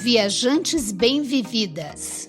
Viajantes Bem-Vividas.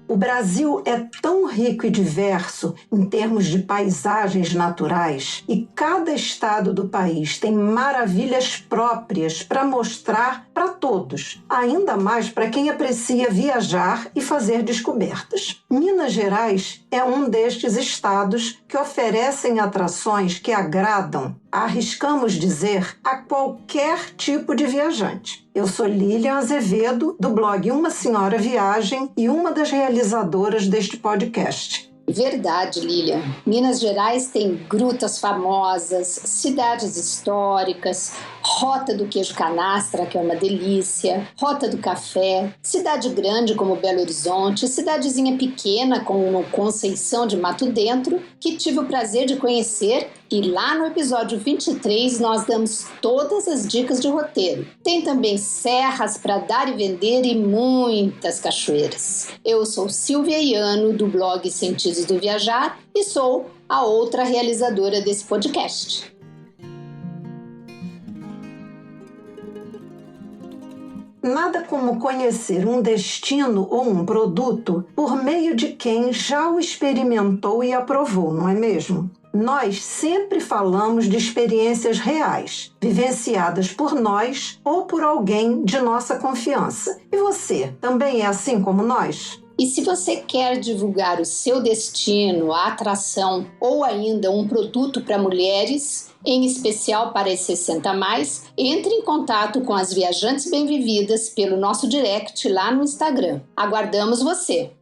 O Brasil é tão rico e diverso em termos de paisagens naturais e cada estado do país tem maravilhas próprias para mostrar para todos, ainda mais para quem aprecia viajar e fazer descobertas. Minas Gerais é um destes estados que oferecem atrações que agradam, arriscamos dizer, a qualquer tipo de viajante. Eu sou Lilian Azevedo, do blog Uma Senhora Viagem e uma das realizadoras deste podcast. Verdade, Lilian. Minas Gerais tem grutas famosas, cidades históricas, Rota do Queijo Canastra, que é uma delícia, Rota do Café, cidade grande como Belo Horizonte, cidadezinha pequena como Conceição de Mato Dentro, que tive o prazer de conhecer, e lá no episódio 23 nós damos todas as dicas de roteiro. Tem também serras para dar e vender e muitas cachoeiras. Eu sou Silvia Iano, do blog Sentidos do Viajar, e sou a outra realizadora desse podcast. Nada como conhecer um destino ou um produto por meio de quem já o experimentou e aprovou, não é mesmo? Nós sempre falamos de experiências reais, vivenciadas por nós ou por alguém de nossa confiança. E você, também é assim como nós? E se você quer divulgar o seu destino, a atração ou ainda um produto para mulheres, em especial para as 60+, entre em contato com as Viajantes Bem-Vividas pelo nosso direct lá no Instagram. Aguardamos você!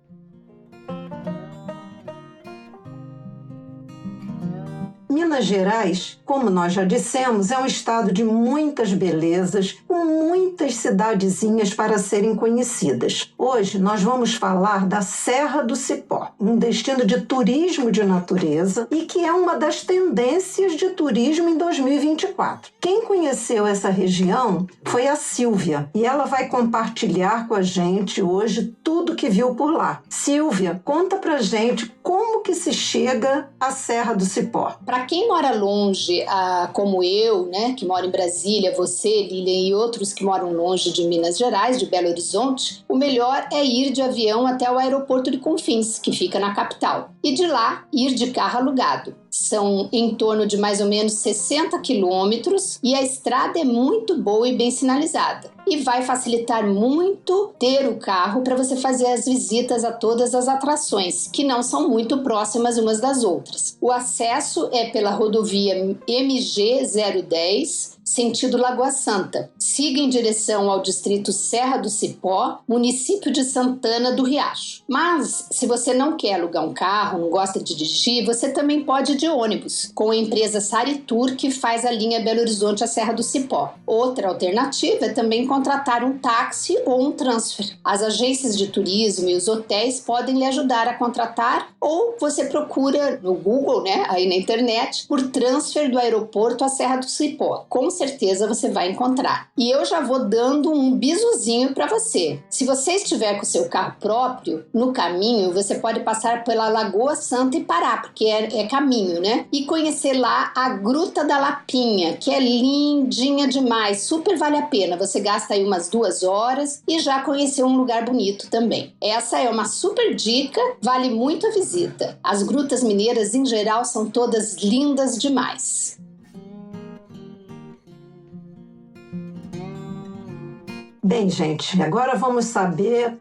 Minas Gerais, como nós já dissemos, é um estado de muitas belezas, com muitas cidadezinhas para serem conhecidas. Hoje nós vamos falar da Serra do Cipó, um destino de turismo de natureza e que é uma das tendências de turismo em 2024. Quem conheceu essa região foi a Silvia e ela vai compartilhar com a gente hoje tudo que viu por lá. Silvia, conta pra gente como que se chega à Serra do Cipó. Para quem mora longe, como eu, né, que moro em Brasília, você, Lilian, e outros que moram longe de Minas Gerais, de Belo Horizonte, o melhor é ir de avião até o aeroporto de Confins, que fica na capital, e de lá ir de carro alugado. São em torno de mais ou menos 60 quilômetros e a estrada é muito boa e bem sinalizada. E vai facilitar muito ter o carro para você fazer as visitas a todas as atrações, que não são muito próximas umas das outras. O acesso é pela rodovia MG 010, sentido Lagoa Santa. Siga em direção ao distrito Serra do Cipó, município de Santana do Riacho. Mas, se você não quer alugar um carro, não gosta de dirigir, você também pode ir de ônibus, com a empresa Saritur, que faz a linha Belo Horizonte à Serra do Cipó. Outra alternativa é também contratar um táxi ou um transfer. As agências de turismo e os hotéis podem lhe ajudar a contratar, ou você procura no Google, né, aí na internet, por transfer do aeroporto à Serra do Cipó. Com certeza você vai encontrar. E eu já vou dando um bisuzinho para você. Se você estiver com o seu carro próprio, no caminho você pode passar pela Lagoa Santa e parar, porque é caminho, né? E conhecer lá a Gruta da Lapinha, que é lindinha demais, super vale a pena. Você gasta aí umas 2 horas e já conheceu um lugar bonito também. Essa é uma super dica, vale muito a visita. As grutas mineiras em geral são todas lindas demais. Bem, gente, agora vamos saber,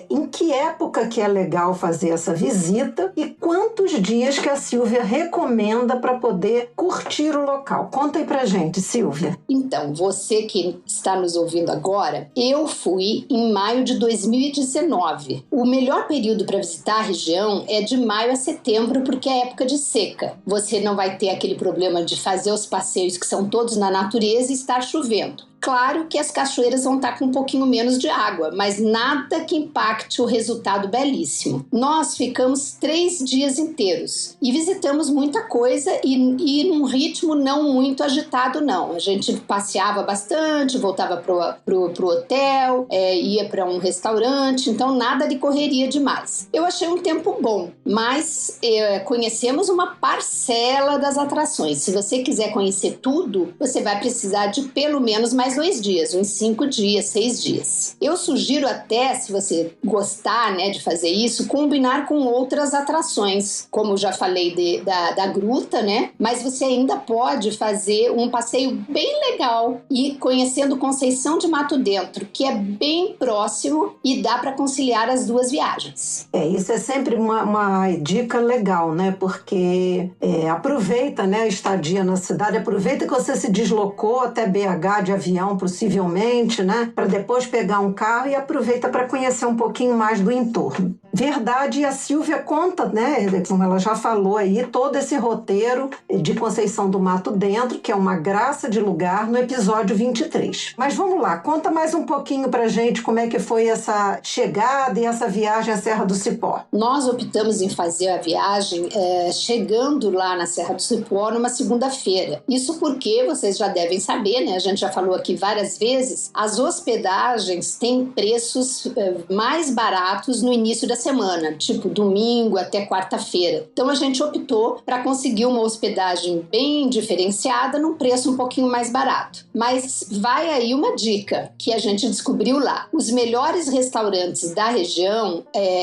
em que época que é legal fazer essa visita e quantos dias que a Silvia recomenda para poder curtir o local. Conta aí pra gente, Silvia. Então, você que está nos ouvindo agora, eu fui em maio de 2019. O melhor período para visitar a região é de maio a setembro, porque é época de seca. Você não vai ter aquele problema de fazer os passeios que são todos na natureza e estar chovendo. Claro que as cachoeiras vão estar com um pouquinho menos de água, mas nada que impacte o resultado belíssimo. Nós ficamos 3 dias inteiros e visitamos muita coisa e num ritmo não muito agitado, não. A gente passeava bastante, voltava pro hotel, ia para um restaurante, então nada de correria demais. Eu achei um tempo bom, mas conhecemos uma parcela das atrações. Se você quiser conhecer tudo, você vai precisar de pelo menos mais 2 dias, uns 5 dias, 6 dias. Eu sugiro até, se você gostar, né, de fazer isso, combinar com outras atrações, como eu já falei da gruta, né? Mas você ainda pode fazer um passeio bem legal e conhecendo Conceição de Mato Dentro, que é bem próximo e dá para conciliar as 2 viagens. Isso é sempre uma dica legal, né? Porque aproveita, né, a estadia na cidade, aproveita que você se deslocou até BH de avião, possivelmente, né? Para depois pegar um carro e aproveita para conhecer um pouquinho mais do entorno. Verdade, e a Silvia conta, né, como ela já falou aí, todo esse roteiro de Conceição do Mato Dentro, que é uma graça de lugar, no episódio 23. Mas vamos lá, conta mais um pouquinho pra gente como é que foi essa chegada e essa viagem à Serra do Cipó. Nós optamos em fazer a viagem chegando lá na Serra do Cipó numa segunda-feira. Isso porque, vocês já devem saber, né, a gente já falou aqui várias vezes, as hospedagens têm preços mais baratos no início da semana, tipo domingo até quarta-feira. Então a gente optou para conseguir uma hospedagem bem diferenciada num preço um pouquinho mais barato. Mas vai aí uma dica que a gente descobriu lá. Os melhores restaurantes da região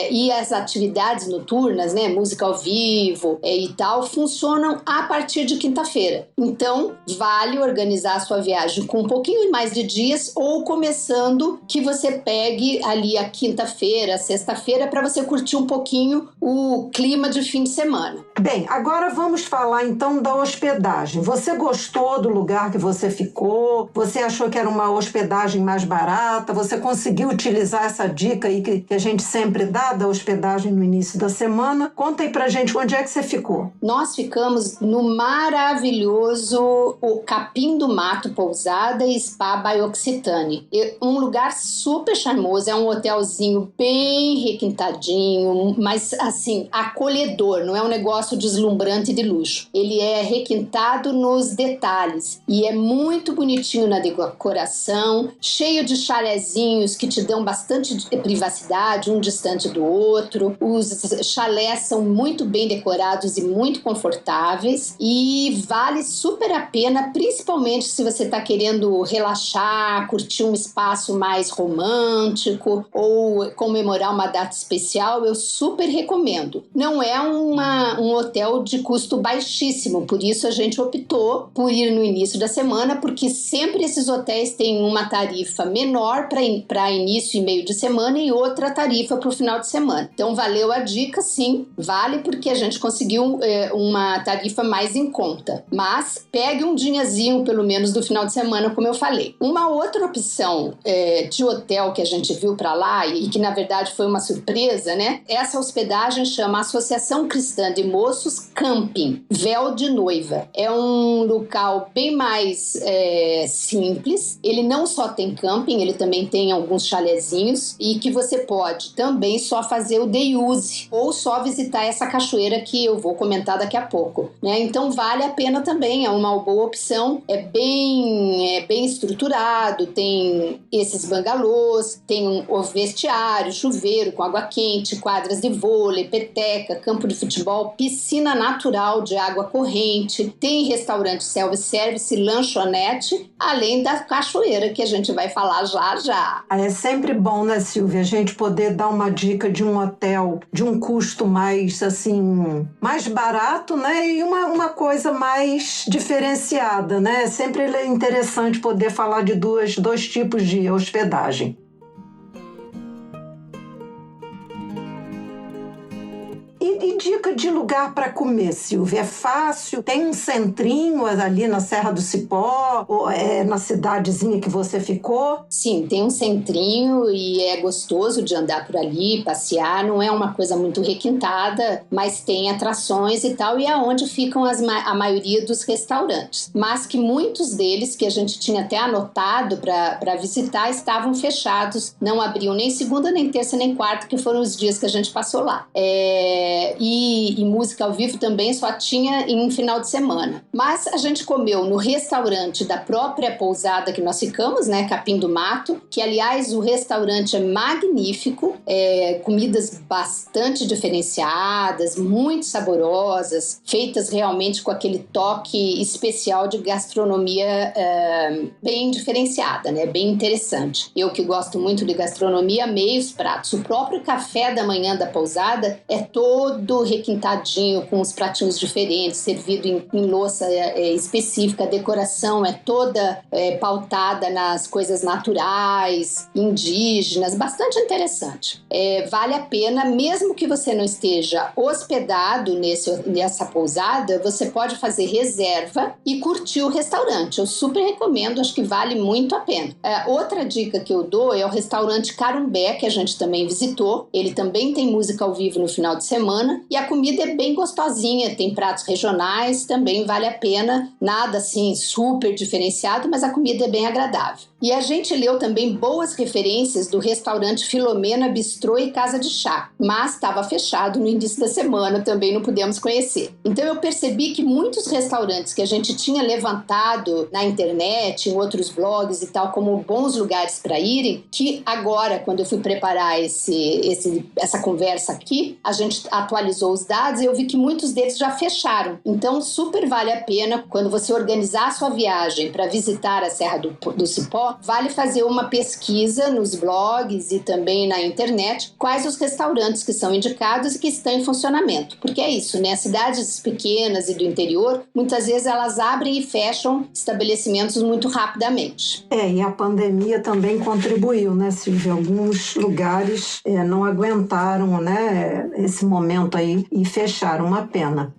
e as atividades noturnas, né, música ao vivo e tal, funcionam a partir de quinta-feira. Então vale organizar a sua viagem com um pouquinho mais de dias ou começando que você pegue ali a quinta-feira, a sexta-feira para você curtir um pouquinho o clima de fim de semana. Bem, agora vamos falar então da hospedagem. Você gostou do lugar que você ficou? Você achou que era uma hospedagem mais barata? Você conseguiu utilizar essa dica aí que a gente sempre dá da hospedagem no início da semana? Conta aí pra gente onde é que você ficou. Nós ficamos no maravilhoso o Capim do Mato Pousada e Spa by Occitane. Um lugar super charmoso, é um hotelzinho bem requintadinho, mas assim, acolhedor, não é um negócio deslumbrante de luxo. Ele é requintado nos detalhes e é muito bonitinho na decoração, cheio de chalezinhos que te dão bastante privacidade, um distante do outro. Os chalés são muito bem decorados e muito confortáveis e vale super a pena, principalmente se você está querendo relaxar, curtir um espaço mais romântico ou comemorar uma data especial, eu super recomendo. Não é um hotel de custo baixíssimo, por isso a gente optou por ir no início da semana, porque sempre esses hotéis têm uma tarifa menor para início e meio de semana e outra tarifa para o final de semana. Então valeu a dica, sim, vale porque a gente conseguiu uma tarifa mais em conta. Mas pegue um diazinho pelo menos do final de semana, como eu falei. Uma outra opção de hotel que a gente viu para lá e que na verdade foi uma surpresa, né? Essa hospedagem chama Associação Cristã de Moços Camping, Véu de Noiva. É um local bem mais simples. Ele não só tem camping, ele também tem alguns chalezinhos e que você pode também só fazer o day use ou só visitar essa cachoeira que eu vou comentar daqui a pouco, né? Então vale a pena também, é uma boa opção. É bem estruturado, tem esses bangalôs, tem o vestiário, chuveiro com água quente, quadras de vôlei, peteca, campo de futebol, piscina natural de água corrente, tem restaurante self-service, lanchonete, além da cachoeira que a gente vai falar já. É sempre bom, né, Silvia, a gente poder dar uma dica de um hotel de um custo mais, assim, mais barato, né, e uma coisa mais diferenciada, né? Sempre é interessante poder falar de dois tipos de hospedagem. E dica dica de lugar para comer, Silvia? É fácil? Tem um centrinho ali na Serra do Cipó? Ou é na cidadezinha que você ficou? Sim, tem um centrinho e é gostoso de andar por ali, passear. Não é uma coisa muito requintada, mas tem atrações e tal, e é onde ficam a maioria dos restaurantes. Mas que muitos deles, que a gente tinha até anotado para visitar, estavam fechados, não abriam nem segunda, nem terça, nem quarta, que foram os dias que a gente passou lá. E música ao vivo também só tinha em final de semana. Mas a gente comeu no restaurante da própria pousada que nós ficamos, né, Capim do Mato, que aliás o restaurante é magnífico, comidas bastante diferenciadas, muito saborosas, feitas realmente com aquele toque especial de gastronomia bem diferenciada, né, bem interessante. Eu que gosto muito de gastronomia, amei os pratos. O próprio café da manhã da pousada é todo requintadinho, com os pratinhos diferentes, servido em louça específica. A decoração é toda pautada nas coisas naturais, indígenas, bastante interessante. Vale a pena, mesmo que você não esteja hospedado nessa pousada, você pode fazer reserva e curtir o restaurante. Eu super recomendo, acho que vale muito a pena. Outra dica que eu dou é o restaurante Carumbé, que a gente também visitou. Ele também tem música ao vivo no final de semana e a comida é bem gostosinha, tem pratos regionais, também vale a pena. Nada assim super diferenciado, mas a comida é bem agradável. E a gente leu também boas referências do restaurante Filomena Bistrô e Casa de Chá, mas estava fechado no início da semana, também não pudemos conhecer. Então eu percebi que muitos restaurantes que a gente tinha levantado na internet, em outros blogs e tal, como bons lugares para irem, que agora, quando eu fui preparar essa conversa aqui, a gente atualizou os dados e eu vi que muitos deles já fecharam. Então super vale a pena, quando você organizar a sua viagem para visitar a Serra do Cipó, vale fazer uma pesquisa nos blogs e também na internet, quais os restaurantes que são indicados e que estão em funcionamento. Porque é isso, né? Cidades pequenas e do interior, muitas vezes elas abrem e fecham estabelecimentos muito rapidamente. E a pandemia também contribuiu, né, Silvia? Alguns lugares não aguentaram, né, esse momento aí e fecharam, uma pena.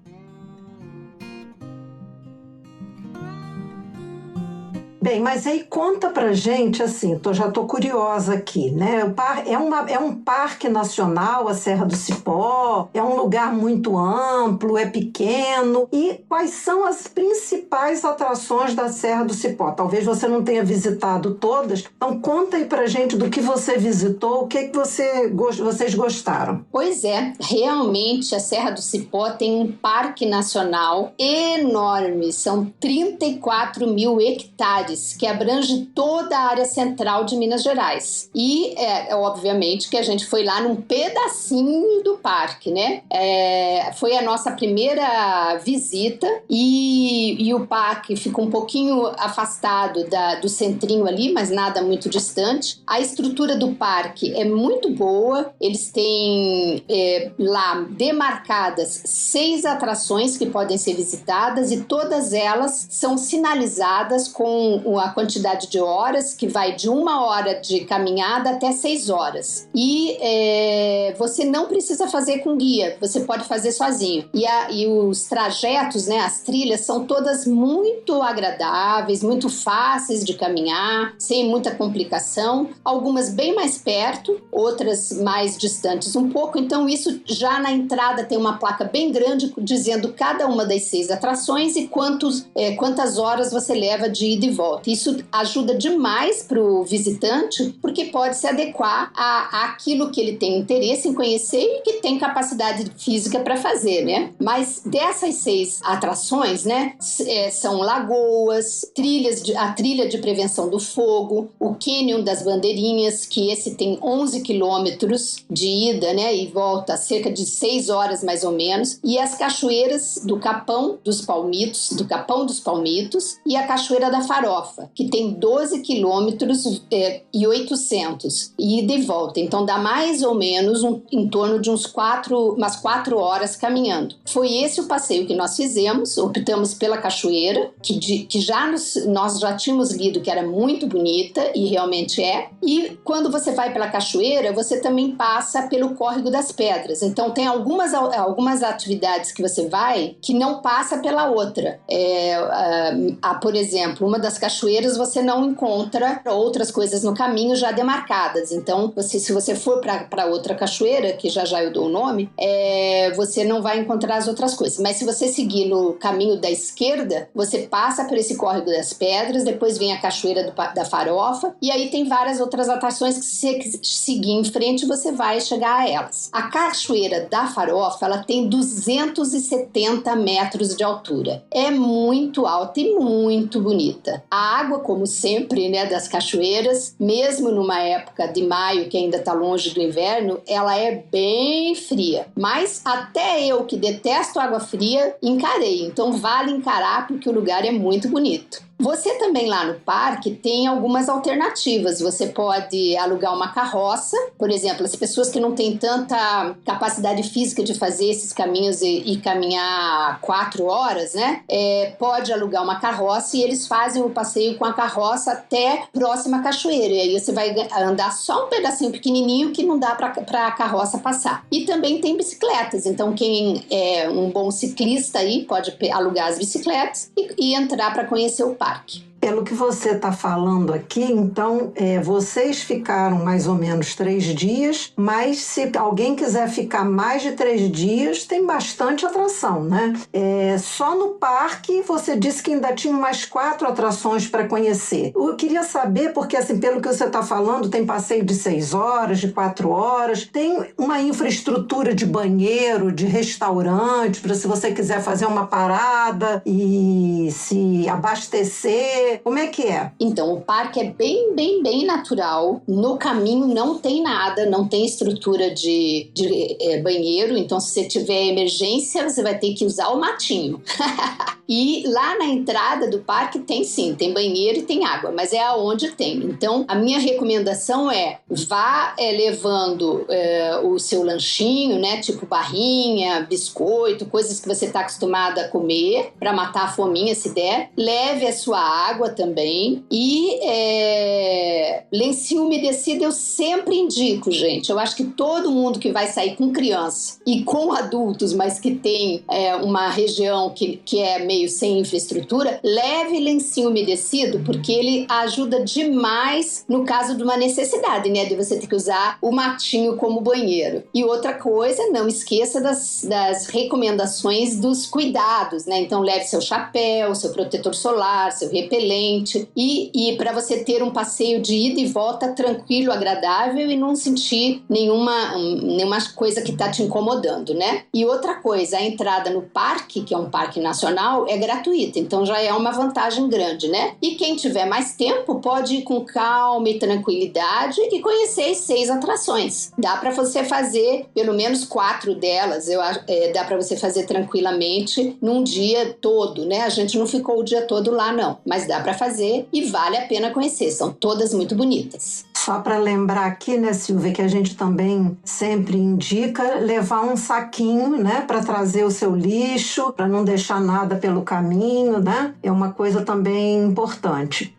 Bem, mas aí conta pra gente, assim, já tô curiosa aqui, né? É um parque nacional, a Serra do Cipó, é um lugar muito amplo, é pequeno. E quais são as principais atrações da Serra do Cipó? Talvez você não tenha visitado todas, então conta aí pra gente do que você visitou, o que vocês gostaram. Pois é, realmente a Serra do Cipó tem um parque nacional enorme, são 34 mil hectares, que abrange toda a área central de Minas Gerais. E, obviamente, que a gente foi lá num pedacinho do parque, né? Foi a nossa primeira visita e o parque fica um pouquinho afastado do centrinho ali, mas nada muito distante. A estrutura do parque é muito boa, eles têm lá demarcadas 6 atrações que podem ser visitadas e todas elas são sinalizadas com a quantidade de horas, que vai de 1 hora de caminhada até 6 horas. E você não precisa fazer com guia, você pode fazer sozinho. E os trajetos, né, as trilhas, são todas muito agradáveis, muito fáceis de caminhar, sem muita complicação. Algumas bem mais perto, outras mais distantes um pouco. Então isso já na entrada tem uma placa bem grande dizendo cada uma das 6 atrações e quantas horas você leva de ida e volta. Isso ajuda demais para o visitante, porque pode se adequar àquilo que ele tem interesse em conhecer e que tem capacidade física para fazer, né? Mas dessas 6 atrações, né, são lagoas, a trilha de prevenção do fogo, o Cânion das Bandeirinhas, que esse tem 11 quilômetros de ida, né, e volta, cerca de 6 horas mais ou menos, e as cachoeiras do Capão dos Palmitos e a Cachoeira da Farofa, que tem 12 quilômetros e 800, ida e volta. Então dá mais ou menos em torno de umas 4 horas caminhando. Foi esse o passeio que nós fizemos, optamos pela Cachoeira cachoeira, que nós já tínhamos lido que era muito bonita, e realmente é. E quando você vai pela cachoeira, você também passa pelo Córrego das Pedras. Então tem algumas atividades que você vai que não passa pela outra. Por exemplo, uma das cachoeiras você não encontra outras coisas no caminho já demarcadas. Então, se você for para outra cachoeira, que já eu dou o nome, você não vai encontrar as outras coisas. Mas se você seguir no caminho da esquerda, você passa por esse Córrego das Pedras, depois vem a Cachoeira da Farofa, e aí tem várias outras atrações que, se seguir em frente, você vai chegar a elas. A Cachoeira da Farofa, ela tem 270 metros de altura. É muito alta e muito bonita. A água, como sempre, né, das cachoeiras, mesmo numa época de maio, que ainda está longe do inverno, ela é bem fria. Mas até eu, que detesto água fria, encarei. Então vale encarar, porque o lugar é muito bonito. Você também lá no parque tem algumas alternativas. Você pode alugar uma carroça, por exemplo, as pessoas que não têm tanta capacidade física de fazer esses caminhos e caminhar 4 horas, né? Pode alugar uma carroça e eles fazem o passeio com a carroça até próxima cachoeira. E aí você vai andar só um pedacinho pequenininho que não dá para a carroça passar. E também tem bicicletas. Então quem é um bom ciclista aí pode alugar as bicicletas e entrar para conhecer o parque. Pelo que você está falando aqui, então, vocês ficaram mais ou menos 3 dias, mas se alguém quiser ficar mais de 3 dias, tem bastante atração, né? Só no parque, você disse que ainda tinha mais 4 atrações para conhecer. Eu queria saber, porque assim, pelo que você está falando, tem passeio de 6 horas, de 4 horas, tem uma infraestrutura de banheiro, de restaurante, para se você quiser fazer uma parada e se abastecer. Como é que é? Então, o parque é bem natural. No caminho não tem nada, não tem estrutura de banheiro. Então, se você tiver emergência, você vai ter que usar o matinho. E lá na entrada do parque tem sim, tem banheiro e tem água, mas é aonde tem. Então, a minha recomendação vá levando o seu lanchinho, né? Tipo barrinha, biscoito, coisas que você está acostumada a comer, para matar a fominha se der. Leve a sua água também e lencinho umedecido eu sempre indico, gente. Eu acho que todo mundo que vai sair com criança e com adultos, mas que tem uma região que é meio sem infraestrutura, leve lencinho umedecido, porque ele ajuda demais no caso de uma necessidade, né, de você ter que usar o matinho como banheiro. E outra coisa, não esqueça das recomendações dos cuidados, né? Então leve seu chapéu, seu protetor solar, seu repelente e para você ter um passeio de ida e volta tranquilo, agradável e não sentir nenhuma coisa que está te incomodando, né? E outra coisa, a entrada no parque, que é um parque nacional, é gratuita, então já é uma vantagem grande, né? E quem tiver mais tempo pode ir com calma e tranquilidade e conhecer as 6 atrações. Dá para você fazer pelo menos 4 delas, dá para você fazer tranquilamente num dia todo, né? A gente não ficou o dia todo lá, não, mas dá para fazer e vale a pena conhecer, são todas muito bonitas. Só para lembrar aqui, né, Silvia, que a gente também sempre indica levar um saquinho, né, para trazer o seu lixo, para não deixar nada pelo caminho, né? É uma coisa também importante.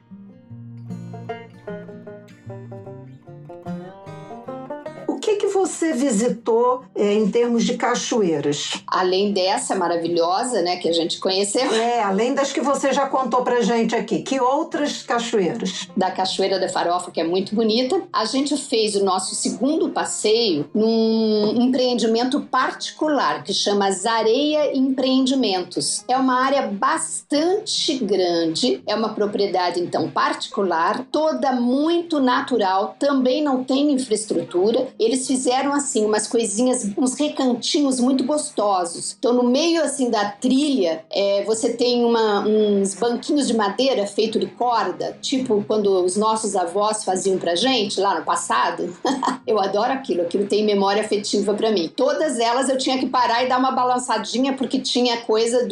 O que você visitou em termos de cachoeiras? Além dessa maravilhosa, né, que a gente conheceu. Além das que você já contou pra gente aqui. Que outras cachoeiras? Da Cachoeira da Farofa, que é muito bonita. A gente fez o nosso segundo passeio num empreendimento particular que chama Zareia Empreendimentos. É uma área bastante grande, é uma propriedade, então, particular, toda muito natural, também não tem infraestrutura. Eles fizeram assim umas coisinhas, uns recantinhos muito gostosos. Então no meio assim da trilha você tem uns banquinhos de madeira feito de corda, tipo quando os nossos avós faziam pra gente lá no passado. Eu adoro aquilo tem memória afetiva pra mim. Todas elas eu tinha que parar e dar uma balançadinha porque tinha coisa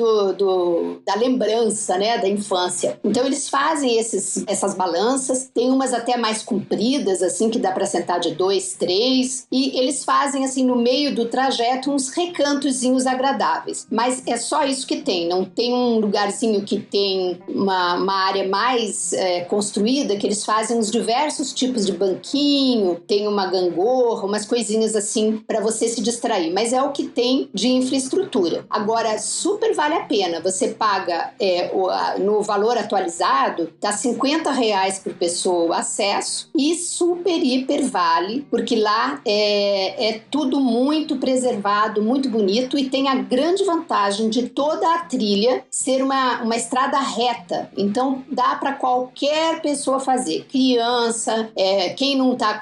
da lembrança, né, da infância. Então eles fazem essas balanças, tem umas até mais compridas assim que dá pra sentar de 2, 3 e eles fazem assim no meio do trajeto uns recantozinhos agradáveis, mas é só isso que tem, não tem um lugarzinho que tem uma área mais construída, que eles fazem uns diversos tipos de banquinho, tem uma gangorra, umas coisinhas assim para você se distrair, mas é o que tem de infraestrutura. Agora, super vale a pena, você paga no valor atualizado, tá R$50 por pessoa o acesso e super, hiper vale, porque lá é tudo muito preservado, muito bonito e tem a grande vantagem de toda a trilha ser uma estrada reta, então dá para qualquer pessoa fazer, criança, quem não tá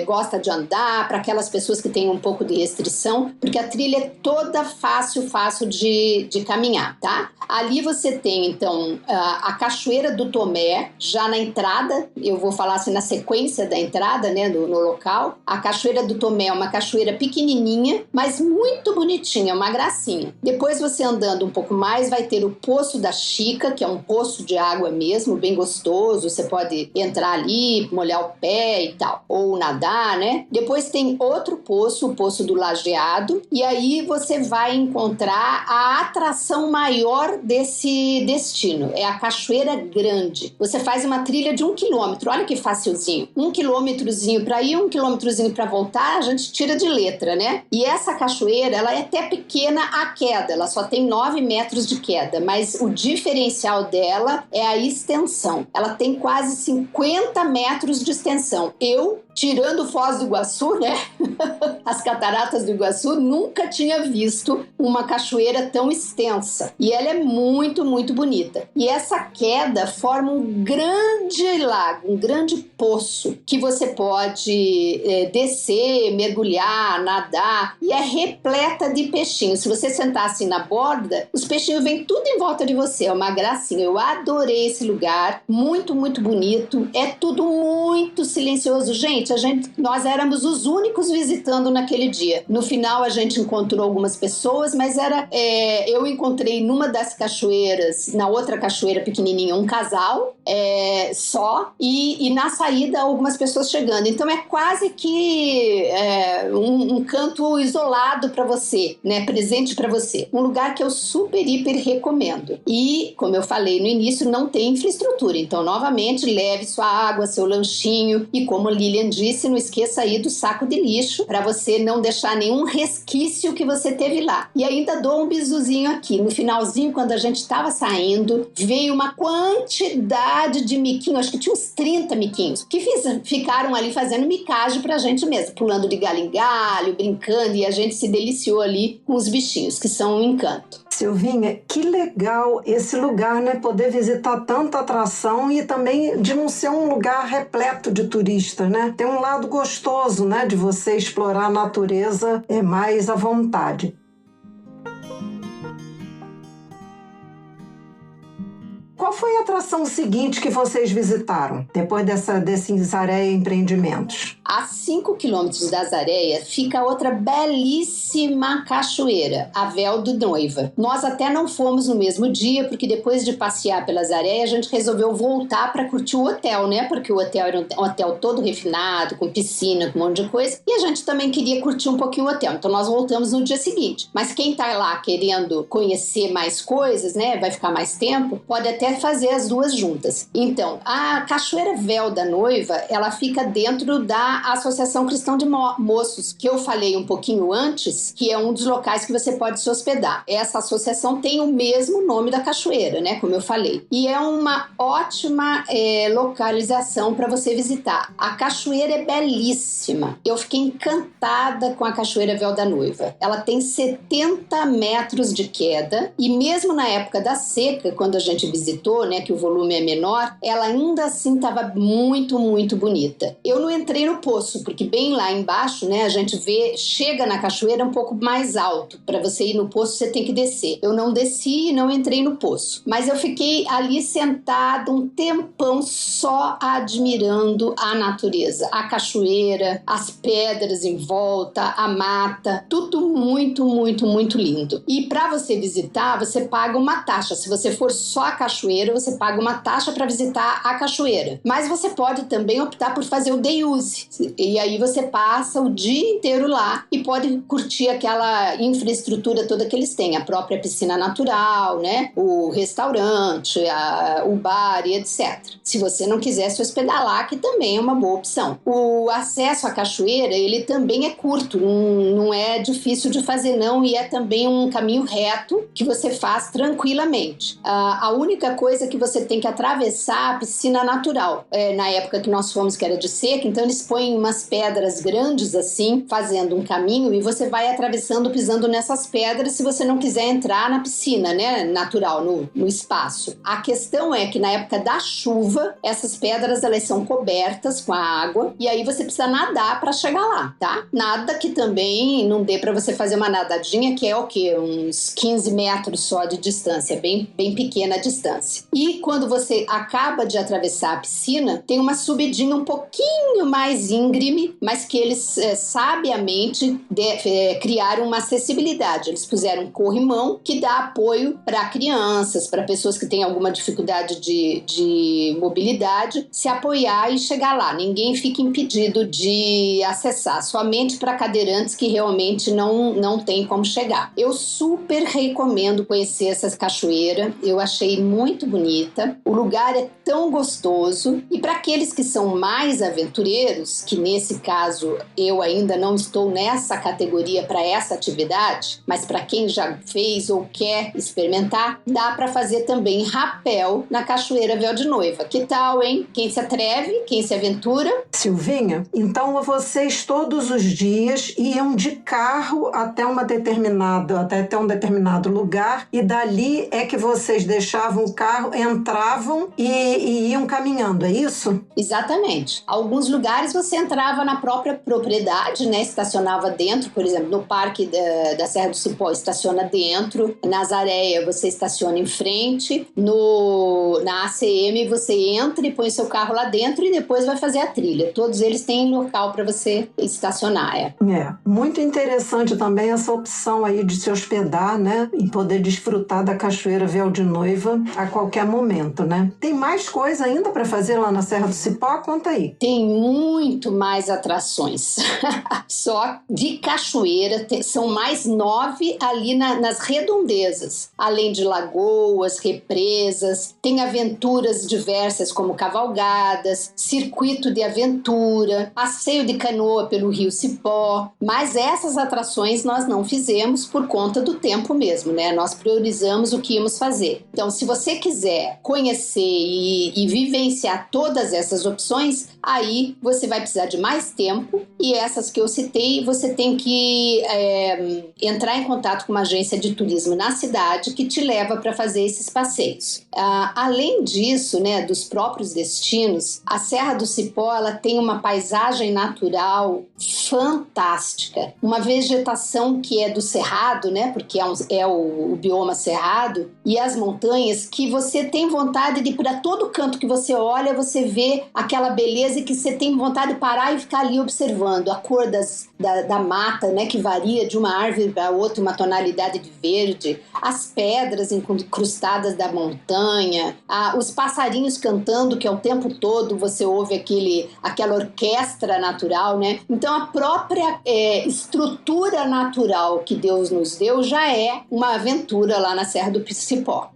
gosta de andar, para aquelas pessoas que têm um pouco de restrição, porque a trilha é toda fácil de caminhar, tá? Ali você tem então a Cachoeira do Tomé, já na entrada, eu vou falar assim na sequência da entrada, né, no local. A Cachoeira do Tomé é uma cachoeira pequenininha, mas muito bonitinha, uma gracinha. Depois você andando um pouco mais, vai ter o Poço da Chica, que é um poço de água mesmo, bem gostoso, você pode entrar ali, molhar o pé e tal, ou nadar, né? Depois tem outro poço, o Poço do Lajeado, e aí você vai encontrar a atração maior desse destino, é a Cachoeira Grande. Você faz uma trilha de 1 quilômetro, olha que facilzinho. 1 quilômetrozinho para ir, 1 quilômetrozinho para voltar, a gente tira de letra, né? E essa cachoeira, ela é até pequena a queda, ela só tem 9 metros de queda, mas o diferencial dela é a extensão. Ela tem quase 50 metros de extensão. Tirando Foz do Iguaçu, né? As cataratas do Iguaçu, nunca tinha visto uma cachoeira tão extensa. E ela é muito, muito bonita. E essa queda forma um grande lago, um grande poço, que você pode descer, mergulhar, nadar. E é repleta de peixinhos. Se você sentar assim na borda, os peixinhos vêm tudo em volta de você. É uma gracinha. Eu adorei esse lugar. Muito, muito bonito. É tudo muito silencioso. Gente, nós éramos os únicos visitando naquele dia. No final a gente encontrou algumas pessoas, mas eu encontrei numa das cachoeiras, na outra cachoeira pequenininha, um casal só, e na saída algumas pessoas chegando. Então é quase que um canto isolado para você, né? Presente para você. Um lugar que eu super, hiper recomendo. E, como eu falei no início, não tem infraestrutura. Então, novamente, leve sua água, seu lanchinho e, como a Lilian disse, não esqueça aí do saco de lixo para você não deixar nenhum resquício que você teve lá. E ainda dou um bisuzinho aqui. No finalzinho, quando a gente estava saindo, veio uma quantidade de miquinhos, acho que tinha uns 30 miquinhos, que ficaram ali fazendo micagem pra gente mesmo, pulando de galho em galho, brincando, e a gente se deliciou ali com os bichinhos, que são um encanto. Silvinha, que legal esse lugar, né? Poder visitar tanta atração e também de não ser um lugar repleto de turistas, né? Tem um lado gostoso, né? De você explorar a natureza mais à vontade. Qual foi a atração seguinte que vocês visitaram, depois desses Areia Empreendimentos? A 5 quilômetros das Areias fica outra belíssima cachoeira, a Véu do Noiva. Nós até não fomos no mesmo dia, porque depois de passear pelas areias, a gente resolveu voltar para curtir o hotel, né? Porque o hotel era um hotel todo refinado, com piscina, com um monte de coisa, e a gente também queria curtir um pouquinho o hotel. Então nós voltamos no dia seguinte. Mas quem tá lá querendo conhecer mais coisas, né? Vai ficar mais tempo, pode até fazer as duas juntas. Então, a Cachoeira Véu da Noiva, ela fica dentro da Associação Cristã de Moços, que eu falei um pouquinho antes, que é um dos locais que você pode se hospedar. Essa associação tem o mesmo nome da cachoeira, né? Como eu falei. E é uma ótima localização para você visitar. A cachoeira é belíssima. Eu fiquei encantada com a Cachoeira Véu da Noiva. Ela tem 70 metros de queda e mesmo na época da seca, quando a gente visitou, né, que o volume é menor, ela ainda assim estava muito, muito bonita. Eu não entrei no poço, porque bem lá embaixo, né, a gente chega na cachoeira um pouco mais alto. Para você ir no poço, você tem que descer. Eu não desci e não entrei no poço. Mas eu fiquei ali sentada um tempão só admirando a natureza. A cachoeira, as pedras em volta, a mata, tudo muito, muito, muito lindo. E para você visitar, você paga uma taxa. Se você for só a cachoeira, você paga uma taxa para visitar a cachoeira. Mas você pode também optar por fazer o day use. E aí você passa o dia inteiro lá e pode curtir aquela infraestrutura toda que eles têm, a própria piscina natural, né? O restaurante, o bar e etc. Se você não quiser se hospedar lá, que também é uma boa opção. O acesso à cachoeira, ele também é curto, não é difícil de fazer não, e é também um caminho reto que você faz tranquilamente. A única coisa que você tem que atravessar a piscina natural. Na época que nós fomos, que era de seca, então eles põem umas pedras grandes assim, fazendo um caminho, e você vai atravessando, pisando nessas pedras, se você não quiser entrar na piscina, né, natural, no espaço. A questão é que na época da chuva, essas pedras, elas são cobertas com a água, e aí você precisa nadar para chegar lá, tá? Nada que também não dê para você fazer uma nadadinha, que é o quê? Uns 15 metros só de distância, bem pequena a distância. E quando você acaba de atravessar a piscina, tem uma subidinha um pouquinho mais íngreme, mas que eles sabiamente criaram uma acessibilidade. Eles puseram um corrimão que dá apoio para crianças, para pessoas que têm alguma dificuldade de mobilidade, se apoiar e chegar lá. Ninguém fica impedido de acessar, somente para cadeirantes que realmente não tem como chegar. Eu super recomendo conhecer essa cachoeira, eu achei muito bonita, o lugar é tão gostoso, e para aqueles que são mais aventureiros, que nesse caso eu ainda não estou nessa categoria para essa atividade, mas para quem já fez ou quer experimentar, dá para fazer também rapel na Cachoeira Véu de Noiva. Que tal, hein? Quem se atreve, quem se aventura? Silvinha, então vocês todos os dias iam de carro até um determinado lugar, e dali é que vocês deixavam o carro, entravam e iam caminhando, é isso? Exatamente. Alguns lugares você entrava na própria propriedade, né? Estacionava dentro, por exemplo, no Parque da Serra do Cipó, estaciona dentro. Na Azaréia, você estaciona em frente. Na ACM, você entra e põe seu carro lá dentro e depois vai fazer a trilha. Todos eles têm local para você estacionar. Muito interessante também essa opção aí de se hospedar, né? E poder desfrutar da Cachoeira Véu de Noiva a qualquer momento, né? Tem mais coisa ainda para fazer lá na Serra do Cipó? Conta aí. Tem muito mais atrações. Só de cachoeira, são mais 9 ali nas redondezas. Além de lagoas, represas, tem aventuras diversas como cavalgadas, circuito de aventura, passeio de canoa pelo Rio Cipó. Mas essas atrações nós não fizemos por conta do tempo mesmo, né? Nós priorizamos o que íamos fazer. Então, se você quiser conhecer e vivenciar todas essas opções, aí você vai precisar de mais tempo, e essas que eu citei, você tem que entrar em contato com uma agência de turismo na cidade que te leva para fazer esses passeios. Além disso, né, dos próprios destinos, a Serra do Cipó, ela tem uma paisagem natural fantástica, uma vegetação que é do cerrado, né, porque é o bioma cerrado, e as montanhas que você tem vontade de ir para todo canto que você olha, você vê aquela beleza e que você tem vontade de parar e ficar ali observando a cor da mata, né, que varia de uma árvore para outra, uma tonalidade de verde, as pedras incrustadas da montanha, os passarinhos cantando, que é o tempo todo você ouve aquela orquestra natural, né? Então a própria estrutura natural que Deus nos deu já é uma aventura lá na Serra do Cipó.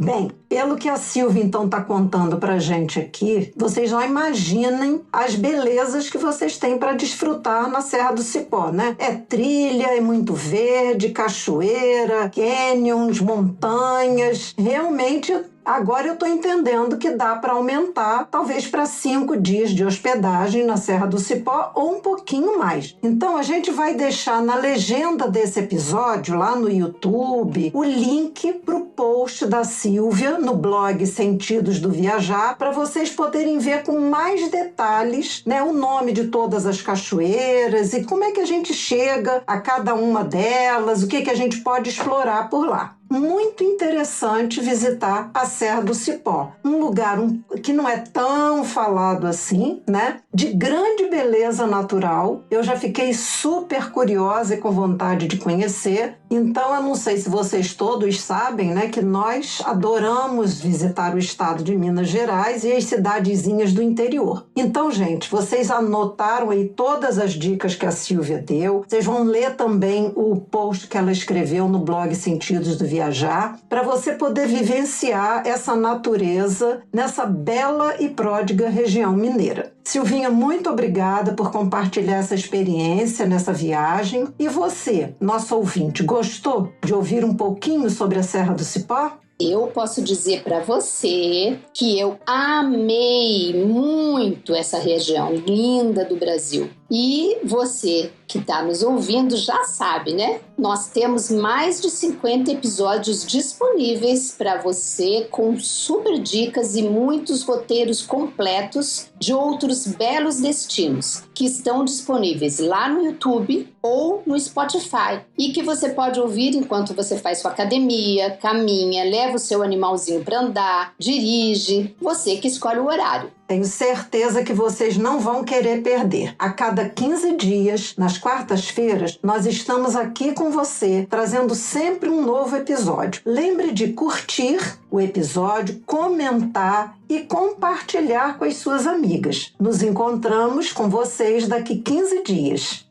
Bem, pelo que a Silvia então está contando para a gente aqui, vocês não imaginem as belezas que vocês têm para desfrutar na Serra do Cipó, né? É trilha, é muito verde, cachoeira, canyons, montanhas. Realmente, agora eu estou entendendo que dá para aumentar, talvez para 5 dias de hospedagem na Serra do Cipó ou um pouquinho mais. Então a gente vai deixar na legenda desse episódio, lá no YouTube, o link para o post da Silvia no blog Sentidos do Viajar, para vocês poderem ver com mais detalhes, né, o nome de todas as cachoeiras e como é que a gente chega a cada uma delas, o que a gente pode explorar por lá. muito interessante visitar a Serra do Cipó. Um lugar que não é tão falado assim, né? De grande beleza natural. Eu já fiquei super curiosa e com vontade de conhecer. Então, eu não sei se vocês todos sabem, né, que nós adoramos visitar o estado de Minas Gerais e as cidadezinhas do interior. Então, gente, vocês anotaram aí todas as dicas que a Silvia deu. Vocês vão ler também o post que ela escreveu no blog Sentidos do Viajar, para você poder vivenciar essa natureza nessa bela e pródiga região mineira. Silvinha, muito obrigada por compartilhar essa experiência nessa viagem. E você, nosso ouvinte, gostou de ouvir um pouquinho sobre a Serra do Cipó? Eu posso dizer para você que eu amei muito essa região linda do Brasil. E você que está nos ouvindo já sabe, né? Nós temos mais de 50 episódios disponíveis para você com super dicas e muitos roteiros completos de outros belos destinos que estão disponíveis lá no YouTube ou no Spotify e que você pode ouvir enquanto você faz sua academia, caminha, leva o seu animalzinho para andar, dirige, você que escolhe o horário. Tenho certeza que vocês não vão querer perder. A cada 15 dias, nas quartas-feiras, nós estamos aqui com você, trazendo sempre um novo episódio. Lembre de curtir o episódio, comentar e compartilhar com as suas amigas. Nos encontramos com vocês daqui 15 dias.